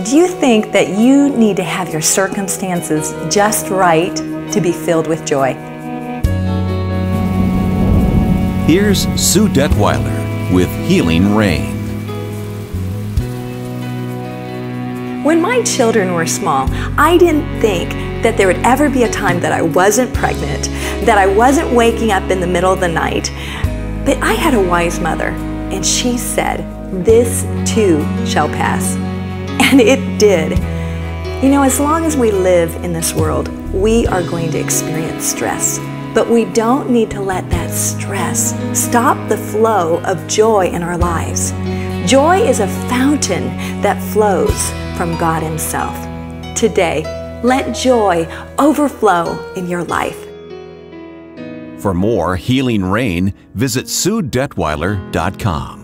Do you think that you need to have your circumstances just right to be filled with joy? Here's Sue Detweiler with Healing Rain. When my children were small, I didn't think that there would ever be a time that I wasn't pregnant, that I wasn't waking up in the middle of the night. But I had a wise mother, and she said, "This too shall pass." And it did. You know, as long as we live in this world, we are going to experience stress. But we don't need to let that stress stop the flow of joy in our lives. Joy is a fountain that flows from God Himself. Today, let joy overflow in your life. For more Healing Rain, visit SueDetweiler.com.